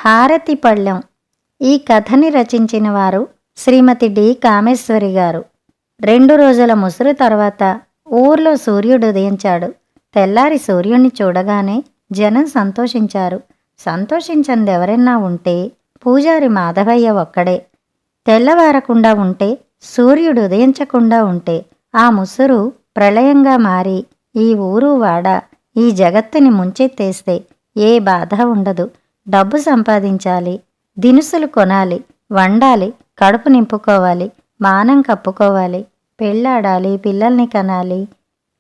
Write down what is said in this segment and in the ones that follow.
హారతి పళ్ళెం. ఈ కథని రచించిన వారు శ్రీమతి డి కామేశ్వరి గారు. 2 రోజుల ముసురు తర్వాత ఊర్లో సూర్యుడు ఉదయించాడు. తెల్లారి సూర్యుణ్ణి చూడగానే జనం సంతోషించారు. సంతోషించందెవరన్నా ఉంటే పూజారి మాధవయ్య ఒక్కడే. తెల్లవారకుండా ఉంటే, సూర్యుడు ఉదయించకుండా ఉంటే ఆ ముసురు ప్రళయంగా మారి ఈ ఊరు వాడ, ఈ జగత్తుని ముంచెత్తేస్తే ఏ బాధ ఉండదు. డబ్బు సంపాదించాలి, దినుసులు కొనాలి, వండాలి, కడుపు నింపుకోవాలి, మానం కప్పుకోవాలి, పెళ్ళాడాలి, పిల్లల్ని కనాలి,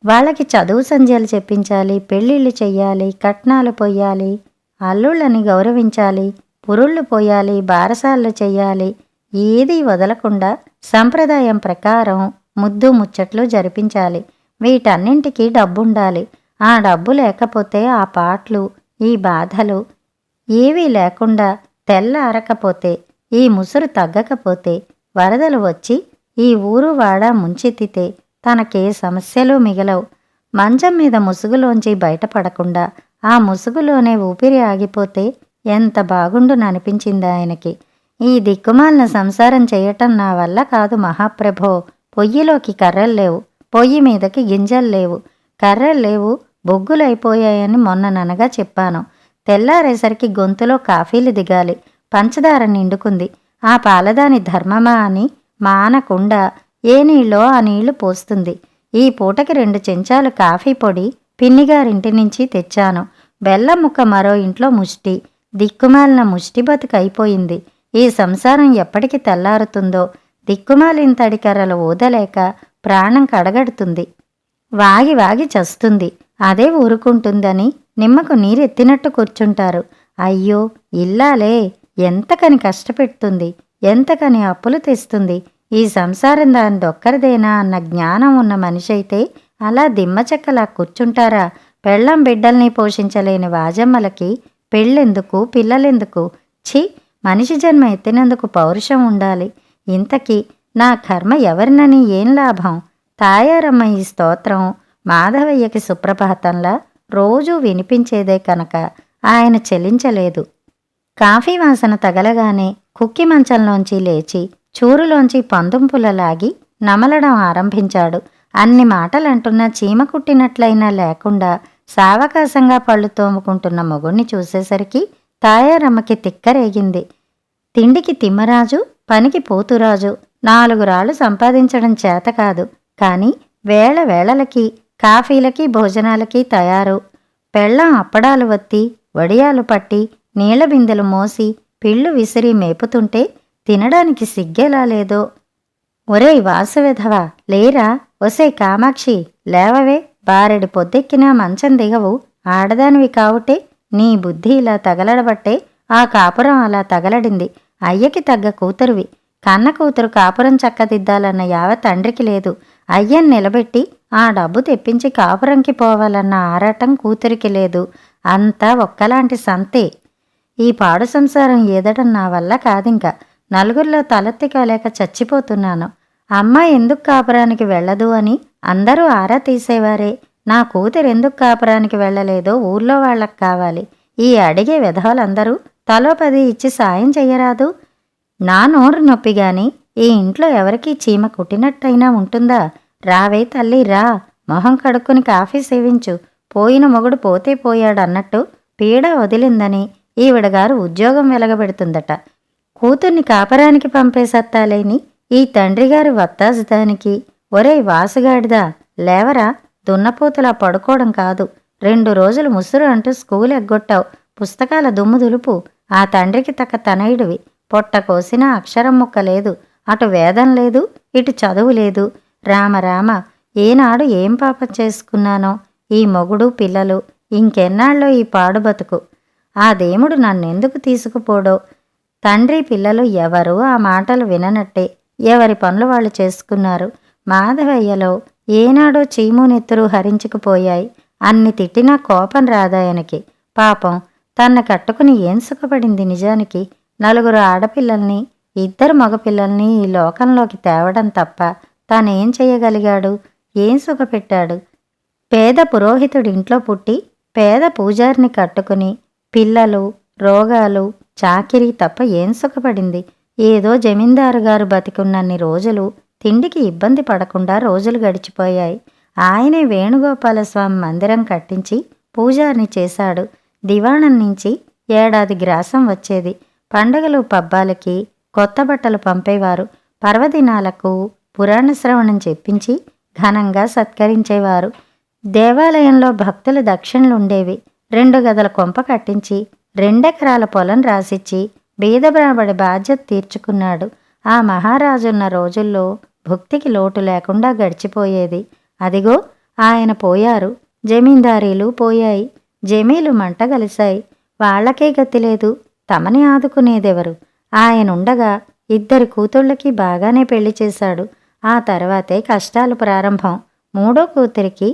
వాళ్ళకి చదువు సంధ్యలు చెప్పించాలి, పెళ్ళిళ్ళు చెయ్యాలి, కట్నాలు పొయ్యాలి, అల్లుళ్ళని గౌరవించాలి, పురుళ్ళు పోయాలి, బారసాళ్ళు చెయ్యాలి. ఏదీ వదలకుండా సంప్రదాయం ప్రకారం ముద్దు ముచ్చట్లు జరిపించాలి. వీటన్నింటికీ డబ్బుండాలి. ఆ డబ్బు లేకపోతే ఆ పాట్లు, ఈ బాధలు ఏవీ లేకుండా తెల్లారకపోతే, ఈ ముసురు తగ్గకపోతే, వరదలు వచ్చి ఈ ఊరు వాడ ముంచెత్తితే తనకే సమస్యలు మిగలవు. మంచం మీద ముసుగులోంచి బయటపడకుండా ఆ ముసుగులోనే ఊపిరి ఆగిపోతే ఎంత బాగుండుననిపించింది ఆయనకి. ఈ దిక్కుమాలిన సంసారం చేయటం నా వల్ల కాదు మహాప్రభో. పొయ్యిలోకి కర్రల్లేవు, పొయ్యి మీదకి గింజల్లేవు, కర్రల్లేవు, బొగ్గులైపోయాయని మొన్నననగా చెప్పాను. తెల్లారేసరికి గొంతులో కాఫీలు దిగాలి. పంచదార నిండుకుంది. ఆ పాలదాని ధర్మమా అని మానకుండా ఏ నీళ్ళో ఆ నీళ్లు పోస్తుంది. ఈ పూటకి 2 చెంచాలు కాఫీ పొడి పిన్నిగారింటి నుంచి తెచ్చాను. బెల్లం ముక్క మరో ఇంట్లో ముష్టి. దిక్కుమాలిన ముష్టి బతుకైపోయింది. ఈ సంసారం ఎప్పటికి తెల్లారుతుందో. దిక్కుమాలిన తడికర్రలు ఊదలేక ప్రాణం కడగడుతుంది. వాగి వాగి చస్తుంది. అదే ఊరుకుంటుందని నిమ్మకు నీరెత్తినట్టు కూర్చుంటారు. అయ్యో, ఇల్లాలే ఎంతకని కష్టపెడుతుంది, ఎంతకని అప్పులు తెస్తుంది. ఈ సంసారం దానిదొక్కరిదేనా అన్న జ్ఞానం ఉన్న మనిషైతే అలా దిమ్మచెక్కలా కూర్చుంటారా? పెళ్ళం బిడ్డల్ని పోషించలేని వాజమ్మలకి పెళ్ళెందుకు, పిల్లలెందుకు? ఛీ, మనిషి జన్మ ఎత్తినందుకు పౌరుషం ఉండాలి. ఇంతకీ నా కర్మ ఎవరినని ఏం లాభం? తాయారమ్మ ఈ స్తోత్రం మాధవయ్యకి సుప్రభాతంలా రోజూ వినిపించేదే కనుక ఆయన చెలించలేదు. కాఫీ వాసన తగలగానే కుక్కి మంచంలోంచి లేచి చూరులోంచి పందుంపుల లాగి నమలడం ఆరంభించాడు. అన్ని మాటలంటున్నా చీమ కుట్టినట్లయినా లేకుండా సావకాశంగా పళ్ళు తోముకుంటున్న మొగుణ్ణి చూసేసరికి తాయారమ్మకి తిక్కరేగింది. తిండికి తిమ్మరాజు, పనికి పోతురాజు. 4 రాళ్ళు సంపాదించడం చేత కాదు. కాని వేళ వేళలకి కాఫీలకి భోజనాలకి తయారు. పెళ్ళం అప్పడాలు వత్తి, వడియాలు పట్టి, నీళ్ల బిందెలు మోసి, పిళ్ళు విసిరి మేపుతుంటే తినడానికి సిగ్గెలా లేదో. ఒరేయ్ వాసువెధవా, లేరా? ఒసే కామాక్షి, లేవవే. బారెడి పొద్దెక్కినా మంచం దిగవు. ఆడదానివి కావుటే నీ బుద్ధి ఇలా తగలడబట్టే ఆ కాపురం అలా తగలడింది. అయ్యకి తగ్గ కూతురువి. కన్న కూతురు కాపురం చక్కదిద్దాలన్న యావ తండ్రికి లేదు. అయ్యని నిలబెట్టి ఆ డబ్బు తెప్పించి కాపురంకి పోవాలన్న ఆరాటం కూతురికి లేదు. అంతా ఒక్కలాంటి సంతే. ఈ పాడు సంసారం ఏదడం నా వల్ల కాదింక. నలుగురిలో తలెత్తికోలేక చచ్చిపోతున్నాను. అమ్మ ఎందుకు కాపురానికి వెళ్ళదు అని అందరూ ఆరా తీసేవారే. నా కూతురు ఎందుకు కాపురానికి వెళ్ళలేదో ఊర్లో వాళ్ళకి కావాలి. ఈ అడిగే వెధవలందరూ తలో 10 ఇచ్చి సాయం చెయ్యరాదు? నా నోరు నొప్పిగాని ఈ ఇంట్లో ఎవరికీ చీమ కుట్టినట్టయినా ఉంటుందా? రావే తల్లి, రా. మొహం కడుక్కుని కాఫీ సేవించు. పోయిన మొగుడు పోతే పోయాడన్నట్టు పీడ వదిలిందని ఈవిడగారు ఉద్యోగం వెలగబెడుతుందట. కూతుర్ని కాపరానికి పంపే సత్తాలేని ఈ తండ్రిగారి వత్తాజుదానికి. ఒరేయ్ వాసుగాడిదా, లేవరా. దున్నపోతులా పడుకోవడం కాదు. 2 రోజులు ముసురు అంటూ స్కూల్ ఎగ్గొట్టావు. పుస్తకాల దుమ్ము దులుపు. ఆ తండ్రికి తక్క తనయుడివి. పొట్ట కోసినా అక్షరం ముక్క లేదు. అటు వేదం లేదు, ఇటు చదువు లేదు. రామరామ, ఏనాడు ఏం పాపం చేసుకున్నానో. ఈ మొగుడు పిల్లలు ఇంకెన్నాళ్ళో ఈ పాడు బతుకు. ఆ దేవుడు నన్నెందుకు తీసుకుపోడో. తండ్రి పిల్లలు ఎవరూ ఆ మాటలు విననట్టే ఎవరి పనులు వాళ్ళు చేసుకున్నారు. మాధవయ్యలో ఏనాడో చీము నెత్తురు హరించుకుపోయాయి. అన్ని తిట్టినా కోపం రాదాయనకి. పాపం తన్న కట్టుకుని ఏం సుఖపడింది నిజానికి? 4 ఆడపిల్లల్ని, 2 మగపిల్లల్ని ఈ లోకంలోకి తేవడం తప్ప తానేం చెయ్యగలిగాడు? ఏం సుఖపెట్టాడు? పేద పురోహితుడింట్లో పుట్టి పేద పూజారిని కట్టుకుని పిల్లలు, రోగాలు, చాకిరీ తప్ప ఏం సుఖపడింది? ఏదో జమీందారు గారు బతికున్నన్ని రోజులు తిండికి ఇబ్బంది పడకుండా రోజులు గడిచిపోయాయి. ఆయనే వేణుగోపాలస్వామి మందిరం కట్టించి పూజారిని చేశాడు. దివాణం నుంచి ఏడాది గ్రాసం వచ్చేది. పండగలు పబ్బాలకి కొత్త బట్టలు పంపేవారు. పర్వదినాలకు పురాణ శ్రవణం చెప్పించి ఘనంగా సత్కరించేవారు. దేవాలయంలో భక్తుల దక్షిణలుండేవి. 2 గదుల కొంప కట్టించి 2 ఎకరాల పొలం రాసిచ్చి బీదబ్రాబడి బాధ్యత తీర్చుకున్నాడు. ఆ మహారాజున్న రోజుల్లో భుక్తికి లోటు లేకుండా గడిచిపోయేది. అదిగో ఆయన పోయారు. జమీందారీలు పోయాయి. జమీలు మంటగలిశాయి. వాళ్లకే గతి లేదు. తమని ఆదుకునేదెవరు? ఆయనుండగా 2 కూతుళ్ళకి బాగానే పెళ్లి చేశాడు. ఆ తర్వాతే కష్టాలు ప్రారంభం. 3వ కూతురికి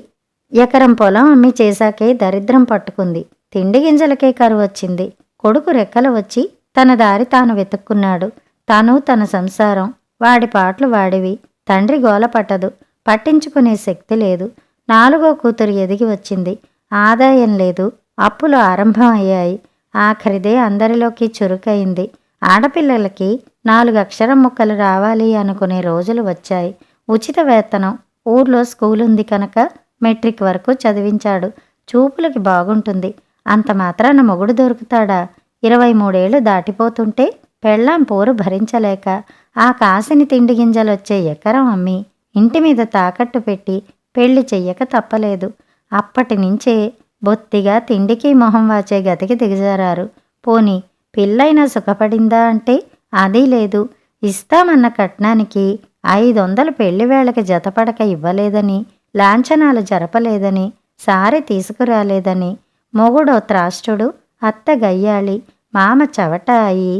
ఎకరం పొలం అమ్మి చేశాకే దరిద్రం పట్టుకుంది. తిండి గింజలకే కరువొచ్చింది. కొడుకు రెక్కలు వచ్చి తన దారి తాను వెతుక్కున్నాడు. తను తన సంసారం వాడి పాటలు వాడివి. తండ్రి గోల పట్టదు. పట్టించుకునే శక్తి లేదు. 4వ కూతురు ఎదిగి వచ్చింది. ఆదాయం లేదు. అప్పులు ఆరంభం అయ్యాయి. ఆఖరిదే అందరిలోకి చురుకైంది. ఆడపిల్లలకి 4 అక్షరం ముక్కలు రావాలి అనుకునే రోజులు వచ్చాయి. ఉచిత వేతనం. ఊర్లో స్కూలుంది కనుక మెట్రిక్ వరకు చదివించాడు. చూపులకి బాగుంటుంది. అంత మాత్రాన మొగుడు దొరుకుతాడా? 23 ఏళ్లు దాటిపోతుంటే పెళ్ళాం పోరు భరించలేక ఆ కాసిని తిండి గింజలొచ్చే ఎకరం అమ్మి ఇంటి మీద తాకట్టు పెట్టి పెళ్లి చెయ్యక తప్పలేదు. అప్పటినుంచే బొత్తిగా తిండికి మొహం వాచే గతికి దిగజారారు. పోని పిల్లైనా సుఖపడిందా అంటే అదీ లేదు. ఇస్తామన్న కట్నానికి 500 పెళ్లివేళకి జతపడక ఇవ్వలేదని, లాంఛనాలు జరపలేదని, సారె తీసుకురాలేదని, మొగుడో త్రాష్టుడు, అత్త గయ్యాళి, మామ చవట అయి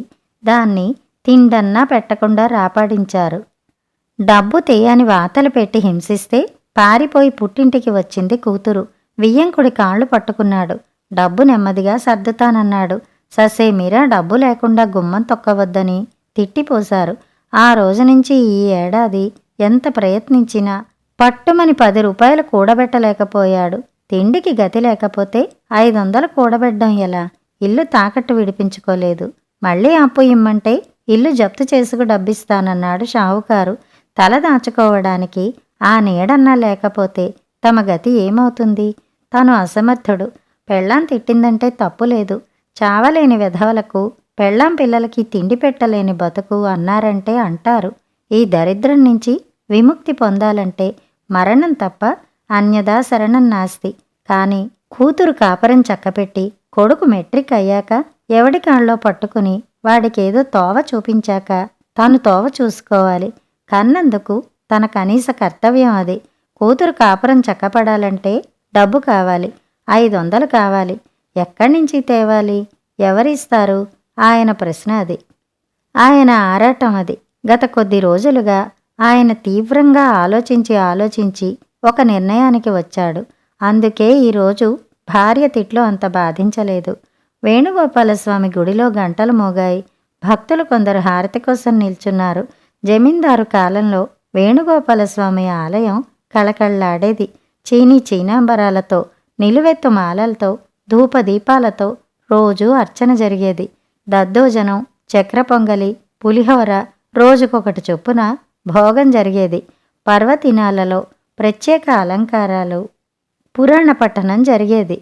దాన్ని తిండన్నా పెట్టకుండా రాపాడించారు. డబ్బు తీయని వాతలు పెట్టి హింసిస్తే పారిపోయి పుట్టింటికి వచ్చింది కూతురు. వియ్యంకుడి కాళ్ళు పట్టుకున్నాడు. డబ్బు నెమ్మదిగా సర్దుతానన్నాడు. ససేమిరా డబ్బు లేకుండా గుమ్మం తొక్కవద్దని తిట్టిపోశారు. ఆ రోజు నుంచి ఈ ఏడాది ఎంత ప్రయత్నించినా పట్టుమని 10 రూపాయలు కూడబెట్టలేకపోయాడు. తిండికి గతి లేకపోతే 500 కూడబెట్టడం ఎలా? ఇల్లు తాకట్టు విడిపించుకోలేదు. మళ్ళీ అప్పు ఇమ్మంటే ఇల్లు జప్తు చేసుకు డబ్బిస్తానన్నాడు షావుకారు. తల దాచుకోవడానికి ఆ నీడన్నా లేకపోతే తమ గతి ఏమవుతుంది? తను అసమర్థుడు. పెళ్ళాం తిట్టిందంటే తప్పులేదు. చావలేని వెధవలకు పెళ్ళాం పిల్లలకి తిండి పెట్టలేని బతుకు అన్నారంటే అంటారు. ఈ దరిద్రం నుంచి విముక్తి పొందాలంటే మరణం తప్ప అన్యదా శరణం నాస్తి. కాని కూతురు కాపరం చక్కపెట్టి కొడుకు మెట్రిక్ అయ్యాక ఎవడి కాళ్ళలో పట్టుకుని వాడికేదో తోవ చూపించాక తాను తోవ చూసుకోవాలి. కన్నందుకు తన కనీస కర్తవ్యం అది. కూతురు కాపురం చక్కపడాలంటే డబ్బు కావాలి. 500 కావాలి. ఎక్కడి నుంచి తేవాలి? ఎవరిస్తారు? ఆయన ప్రశ్న అది. ఆయన ఆరాటం అది. గత కొద్ది రోజులుగా ఆయన తీవ్రంగా ఆలోచించి ఒక నిర్ణయానికి వచ్చాడు. అందుకే ఈరోజు భార్య తిట్లు అంత బాధించలేదు. వేణుగోపాలస్వామి గుడిలో గంటలు మోగాయి. భక్తులు కొందరు హారతి కోసం నిల్చున్నారు. జమీందారు కాలంలో వేణుగోపాలస్వామి ఆలయం కళకళ్లాడేది. చీనాంబరాలతో, నిలువెత్తు మాలలతో, ధూపదీపాలతో రోజూ అర్చన జరిగేది. దద్దోజనం, చక్ర పొంగలి, పులిహోర రోజుకొకటి చొప్పున భోగం జరిగేది. పర్వదినాలలో ప్రత్యేక అలంకారాలు, పురాణ పఠనం జరిగేది.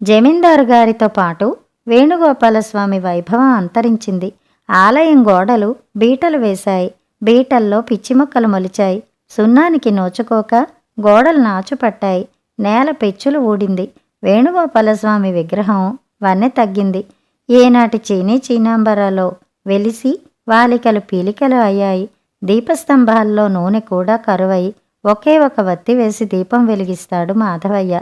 జమీందారు గారితో పాటు వేణుగోపాలస్వామి వైభవం అంతరించింది. ఆలయం గోడలు బీటలు వేశాయి. బీటల్లో పిచ్చి మొక్కలు మొలిచాయి. సున్నానికి నోచుకోక గోడలు నాచుపట్టాయి. నేల పెచ్చులు ఊడింది. వేణుగోపాలస్వామి విగ్రహం వన్నె తగ్గింది. ఏనాటి చీనాంబరాలో వెలిసి వాలికలు పీలికలు అయ్యాయి. దీపస్తంభాల్లో నూనె కూడా కరువై ఒకే ఒక వత్తి వేసి దీపం వెలిగిస్తాడు మాధవయ్య.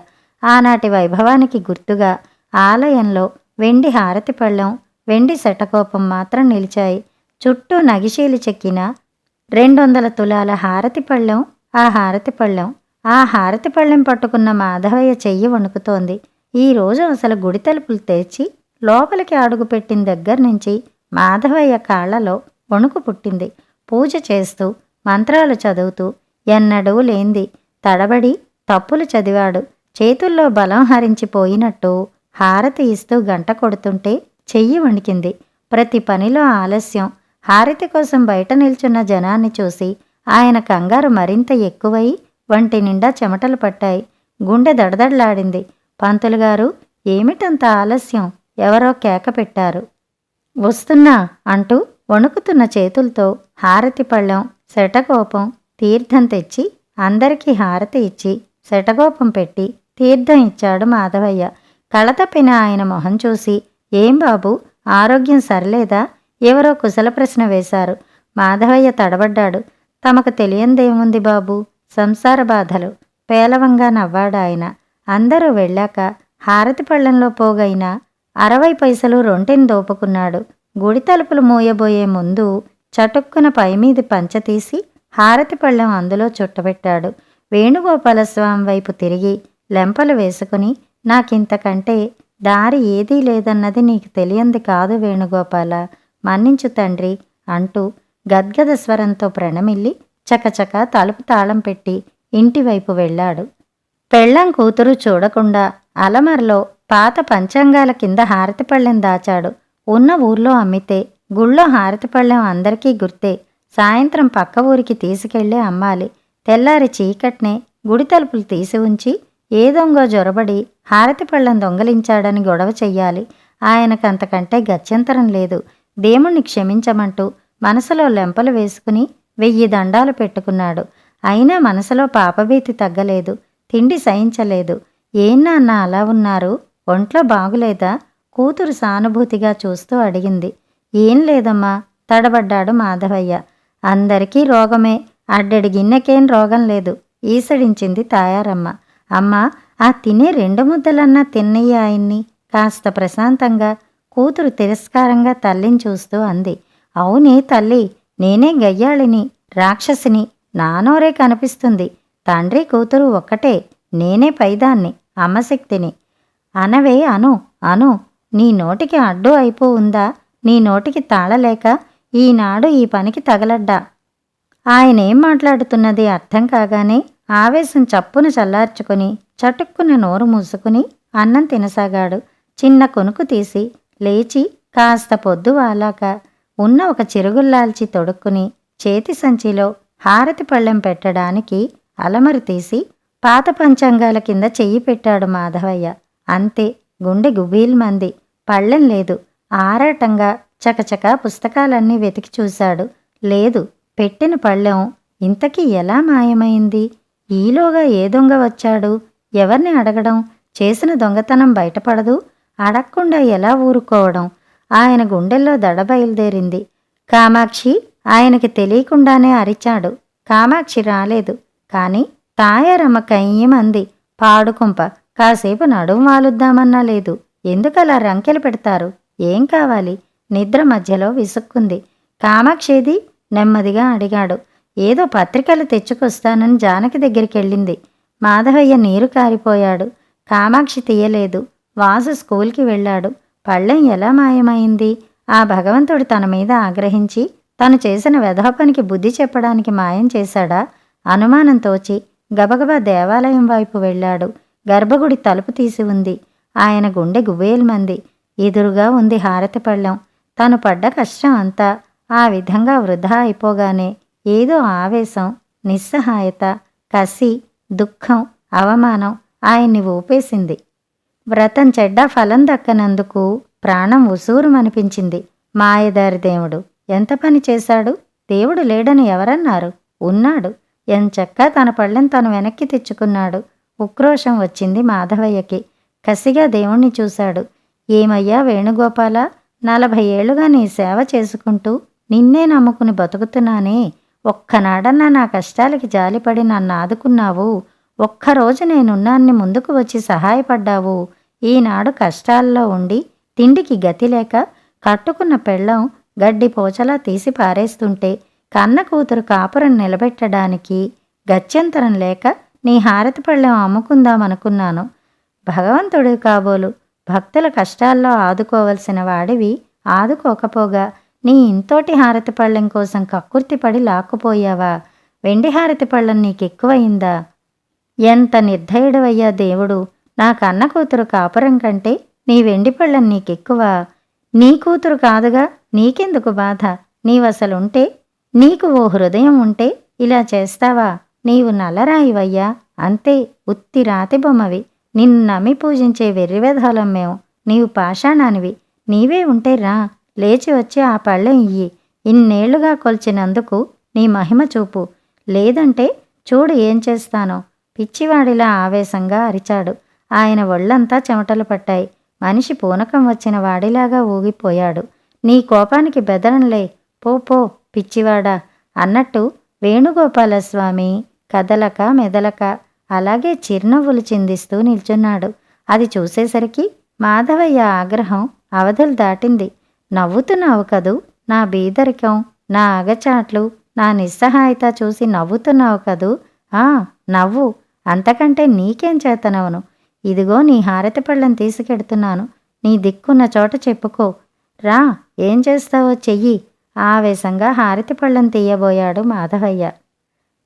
ఆనాటి వైభవానికి గుర్తుగా ఆలయంలో వెండి హారతి పళ్ళెం, వెండి శటకోపం మాత్రం నిలిచాయి. చుట్టూ నగిశీలు చెక్కిన 200 తులాల హారతి పళ్ళెం. ఆ హారతి పళ్ళెం పట్టుకున్న మాధవయ్య చెయ్యి వణుకుతోంది. ఈరోజు అసలు గుడి తలుపులు తెరిచి లోపలికి అడుగుపెట్టిన దగ్గర నుంచి మాధవయ్య కాళ్లలో వణుకు పుట్టింది. పూజ చేస్తూ మంత్రాలు చదువుతూ ఎన్నడూ లేంది తడబడి తప్పులు చదివాడు. చేతుల్లో బలం హరించిపోయినట్టు హారతి ఇస్తూ గంట కొడుతుంటే చెయ్యి వణికింది. ప్రతి పనిలో ఆలస్యం. హారతి కోసం బయట నిల్చున్న జనాన్ని చూసి ఆయన కంగారు మరింత ఎక్కువై వంటి నిండా చెమటలు పట్టాయి. గుండె దడదడలాడింది. పంతులుగారు, ఏమిటంత ఆలస్యం? ఎవరో కేక పెట్టారు. వస్తున్నా అంటూ వణుకుతున్న చేతులతో హారతి పళ్ళెం, శటకోపం, తీర్థం తెచ్చి అందరికీ హారతి ఇచ్చి శటకోపం పెట్టి తీర్థం ఇచ్చాడు మాధవయ్య. కళతప్పిన ఆయన మొహం చూసి, ఏం బాబూ, ఆరోగ్యం సరిలేదా? ఎవరో కుశల ప్రశ్న వేశారు. మాధవయ్య తడబడ్డాడు. తమకు తెలియందేముంది బాబూ, సంసార బాధలు. పేలవంగా నవ్వాడాయన. అందరూ వెళ్ళాక హారతి పళ్ళెంలో పోగైన 60 పైసలు రొంటిని దోపుకున్నాడు. గుడి తలుపులు మూయబోయే ముందు చటుక్కున పైమీది పంచతీసి హారతి పళ్ళెం అందులో చుట్టబెట్టాడు. వేణుగోపాలస్వామి వైపు తిరిగి లెంపలు వేసుకుని, నాకింతకంటే దారి ఏదీ లేదన్నది నీకు తెలియంది కాదు వేణుగోపాల, మన్నించు తండ్రి అంటూ గద్గద స్వరంతో ప్రణమిల్లి చకచక తలుపు తాళం పెట్టి ఇంటివైపు వెళ్ళాడు. పెళ్ళం కూతురు చూడకుండా అలమరలో పాత పంచాంగాల కింద హారతి పళ్ళెం దాచాడు. ఉన్న ఊర్లో అమ్మితే గుళ్ళో హారతి పళ్ళెం అందరికీ గుర్తే. సాయంత్రం పక్క ఊరికి తీసుకెళ్లే అమ్మాలి. తెల్లారి చీకట్నే గుడి తలుపులు తీసి ఉంచి ఏ దొంగో జొరబడి హారతి పళ్ళెం దొంగలించాడని గొడవ చెయ్యాలి. ఆయనకంతకంటే గత్యంతరం లేదు. దేవుణ్ణి క్షమించమంటూ మనసులో లెంపలు వేసుకుని 1000 దండాలు పెట్టుకున్నాడు. అయినా మనసులో పాపభీతి తగ్గలేదు. తిండి సహించలేదు. ఏం నాన్న అలా ఉన్నారు? ఒంట్లో బాగులేదా? కూతురు సానుభూతిగా చూస్తూ అడిగింది. ఏం లేదమ్మా, తడబడ్డాడు మాధవయ్య. అందరికీ రోగమే, అడ్డడి గిన్నెకేం రోగం లేదు, ఈసడించింది తాయారమ్మ. అమ్మా, ఆ తినే 2 ముద్దలన్నా తిన్నయ్య ఆయన్ని కాస్త ప్రశాంతంగా. కూతురు తిరస్కారంగా తల్లిని చూస్తూ అంది. అవునే తల్లి, నేనే గయ్యాళిని, రాక్షసిని, నానోరే కనిపిస్తుంది. తండ్రి కూతురు ఒక్కటే, నేనే పైదాన్ని, అమ్మశక్తిని. అనవే అను అను, నీ నోటికి అడ్డు అయిపో ఉందా? నీ నోటికి తాళలేక ఈనాడు ఈ పనికి తగలడ్డా. ఆయనేం మాట్లాడుతున్నది అర్థం కాగానే ఆవేశం చప్పున చల్లార్చుకుని చటుక్కున నోరు మూసుకుని అన్నం తినసాగాడు. చిన్న కొనుకు తీసి లేచి కాస్త పొద్దు వాలాక ఉన్న ఒక చిరుగుల్లాల్చి తొడుక్కుని చేతి సంచిలో హారతి పళ్ళెం పెట్టడానికి అలమరు తీసి పాత పంచాంగాల కింద చెయ్యి పెట్టాడు మాధవయ్య. అంతే, గుండె గుబీల్మంది. పళ్ళెం లేదు. ఆరాటంగా చకచక పుస్తకాలన్నీ వెతికి చూశాడు. లేదు. పెట్టిన పళ్ళెం ఇంతకీ ఎలా మాయమైంది? ఈలోగా ఏ దొంగ వచ్చాడు? ఎవర్ని అడగడం? చేసిన దొంగతనం బయటపడదు. అడగకుండా ఎలా ఊరుకోవడం? ఆయన గుండెల్లో దడ బయలుదేరింది. కామాక్షి! ఆయనకి తెలియకుండానే అరిచాడు. కామాక్షి రాలేదు. కాని తాయారమ్మ కయ్యమంది. పాడుకుంప, కాసేపు నడుం వాలుద్దామన్నా లేదు. ఎందుకలా రంకెలు పెడతారు? ఏం కావాలి? నిద్ర మధ్యలో విసుక్కుంది. కామాక్షేది? నెమ్మదిగా అడిగాడు. ఏదో పత్రికలు తెచ్చుకొస్తానని జానకి దగ్గరికెళ్ళింది. మాధవయ్య నీరు కారిపోయాడు. కామాక్షి తీయలేదు. వాసు స్కూల్కి వెళ్ళాడు. పళ్ళెం ఎలా మాయమైంది? ఆ భగవంతుడు తన మీద ఆగ్రహించి తను చేసిన వెధవ పనికి బుద్ధి చెప్పడానికి మాయం చేశాడా? అనుమానం తోచి గబగబా దేవాలయం వైపు వెళ్ళాడు. గర్భగుడి తలుపు తీసి ఉంది. ఆయన గుండె గుబేల్మంది. ఎదురుగా ఉంది హారతి పళ్ళెం. తను పడ్డ కష్టం అంతా ఆ విధంగా వృధా అయిపోగానే ఏదో ఆవేశం, నిస్సహాయత, కసి, దుఃఖం, అవమానం ఆయన్ని ఊపేసింది. వ్రతం చెడ్డ ఫలం దక్కనందుకు ప్రాణం ఉసూరుమనిపించింది. మాయదారి దేవుడు ఎంత పని చేశాడు? దేవుడు లేడని ఎవరన్నారు? ఉన్నాడు. ఎంచక్కా తన పళ్ళెం తను వెనక్కి తెచ్చుకున్నాడు. ఉక్రోషం వచ్చింది మాధవయ్యకి. కసిగా దేవుణ్ణి చూశాడు. ఏమయ్యా వేణుగోపాల, 40 ఏళ్లుగా నీ సేవ చేసుకుంటూ నిన్నే నమ్ముకుని బతుకుతున్నానే. ఒక్కనాడన్నా నా కష్టాలకి జాలిపడి నన్ను ఆదుకున్నావు. ఒక్కరోజు నేనున్నాన్ని ముందుకు వచ్చి సహాయపడ్డావు. ఈనాడు కష్టాల్లో ఉండి తిండికి గతి లేక కట్టుకున్న పెళ్ళం గడ్డి పోచలా తీసి పారేస్తుంటే కన్న కూతురు కాపురం నిలబెట్టడానికి గత్యంతరం లేక నీ హారతి పళ్ళెం అమ్ముకుందామనుకున్నాను. భగవంతుడు కాబోలు భక్తుల కష్టాల్లో ఆదుకోవలసిన వాడివి ఆదుకోకపోగా నీ ఇంతోటి హారతి పళ్ళెం కోసం కక్కుర్తిపడి లాక్కుపోయావా? వెండి హారతి పళ్ళెం నీకెక్కువయిందా? ఎంత నిర్దయుడవయ్యా దేవుడు! నా కన్న కూతురు కాపురం కంటే నీ వెండి పళ్ళెం నీకెక్కువ. నీ కూతురు కాదుగా, నీకెందుకు బాధ? నీవసలుంటే, నీకు ఓ హృదయం ఉంటే ఇలా చేస్తావా? నీవు నల్లరాయివయ్యా, అంతే, ఉత్తి రాతి బొమ్మవి. నిన్ను నమ్మి పూజించే వెర్రివెధవలం మేము. నీవు పాషాణానివి. నీవే ఉంటే రా, లేచి వచ్చి ఆ పళ్ళెం ఇయ్యి. ఇన్నేళ్లుగా కొల్చినందుకు నీ మహిమ చూపు. లేదంటే చూడు ఏం చేస్తానో. పిచ్చివాడిలా ఆవేశంగా అరిచాడు. ఆయన ఒళ్ళంతా చెమటలు పట్టాయి. మనిషి పూనకం వచ్చిన వాడిలాగా ఊగిపోయాడు. నీ కోపానికి బెదరంలే, పో పో పిచ్చివాడా అన్నట్టు వేణుగోపాలస్వామి కదలక మెదలక అలాగే చిరునవ్వులు చిందిస్తూ నిల్చున్నాడు. అది చూసేసరికి మాధవయ్య ఆగ్రహం అవధులు దాటింది. నవ్వుతున్నావు కదూ, నా బీదరికం, నా అగచాట్లు, నా నిస్సహాయత చూసి నవ్వుతున్నావు కదూ? ఆ, నవ్వు. అంతకంటే నీకేం చేతనవను? ఇదిగో నీ హారతి పళ్ళం తీసుకెడుతున్నాను. నీ దిక్కున్న చోట చెప్పుకో. రా, ఏం చేస్తావో చెయ్యి. ఆవేశంగా హారతి పళ్ళం తీయబోయాడు మాధవయ్య.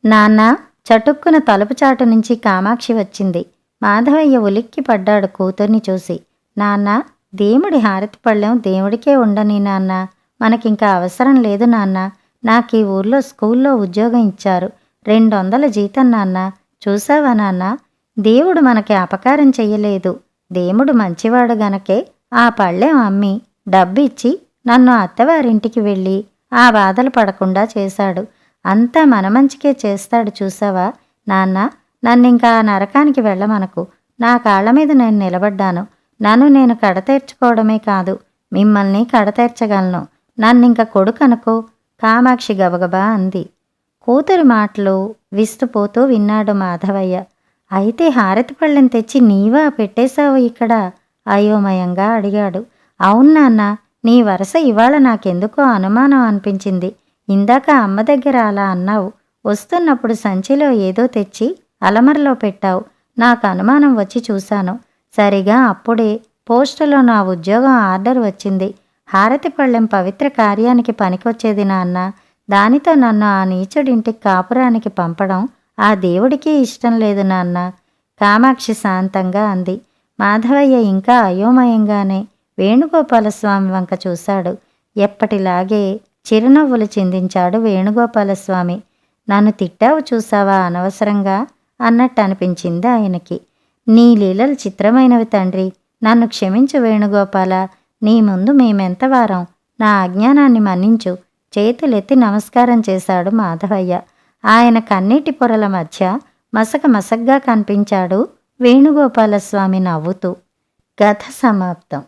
నాన్న, చటుక్కున తలుపు చాటు నుంచి కామాక్షి వచ్చింది. మాధవయ్య ఉలిక్కి పడ్డాడు కూతుర్ని చూసి. నాన్న, దేవుడి హారతి పళ్ళెం దేవుడికే ఉండని నాన్న. మనకింకా అవసరం లేదు నాన్న. నాకీ ఊర్లో స్కూల్లో ఉద్యోగం ఇచ్చారు. 200 జీతం నాన్న. చూసావా నాన్న, దేవుడు మనకి అపకారం చెయ్యలేదు. దేవుడు మంచివాడు గనకే ఆ పళ్ళెం అమ్మి డబ్బిచ్చి నన్ను అత్తవారింటికి వెళ్ళి ఆ బాధలు పడకుండా చేశాడు. అంతా మన మంచికే చేస్తాడు చూసావా నాన్న. నన్నింకా ఆ నరకానికి వెళ్ళమనకు. నా కాళ్ళ మీద నేను నిలబడ్డాను. నన్ను నేను కడతేర్చుకోవడమే కాదు, మిమ్మల్ని కడతేర్చగలను. నన్నింక కొడుకనుకో. కామాక్షి గబగబా అంది. కూతురి మాటలు విస్తుపోతూ విన్నాడు మాధవయ్య. అయితే హారతి పళ్ళెం తెచ్చి నీవా పెట్టేశావు ఇక్కడ? అయోమయంగా అడిగాడు. అవును నాన్న, నీ వరస ఇవాళ నాకెందుకో అనుమానం అనిపించింది. ఇందాక అమ్మ దగ్గర అలా అన్నావు. వస్తున్నప్పుడు సంచిలో ఏదో తెచ్చి అలమరలో పెట్టావు. నాకు అనుమానం వచ్చి చూశాను. సరిగా అప్పుడే పోస్టులో నా ఉద్యోగం ఆర్డర్ వచ్చింది. హారతి పళ్ళెం పవిత్ర కార్యానికి పనికొచ్చేది నాన్న. దానితో నన్ను ఆ నీచుడింటికి కాపురానికి పంపడం ఆ దేవుడికి ఇష్టం లేదు నాన్న. కామాక్షి శాంతంగా అంది. మాధవయ్య ఇంకా అయోమయంగానే వేణుగోపాలస్వామి వంక చూశాడు. ఎప్పటిలాగే చిరునవ్వులు చిందించాడు వేణుగోపాలస్వామి. నన్ను తిట్టావు చూసావా అనవసరంగా అన్నట్టు అనిపించింది ఆయనకి. నీ లీలలు చిత్రమైనవి తండ్రి. నన్ను క్షమించు వేణుగోపాల. నీ ముందు మేమెంత వారం. నా అజ్ఞానాన్ని మన్నించు. చేతులెత్తి నమస్కారం చేశాడు మాధవయ్య. ఆయన కన్నీటి పొరల మధ్య మసకగా కనిపించాడు వేణుగోపాలస్వామి నవ్వుతూ. కథ సమాప్తం.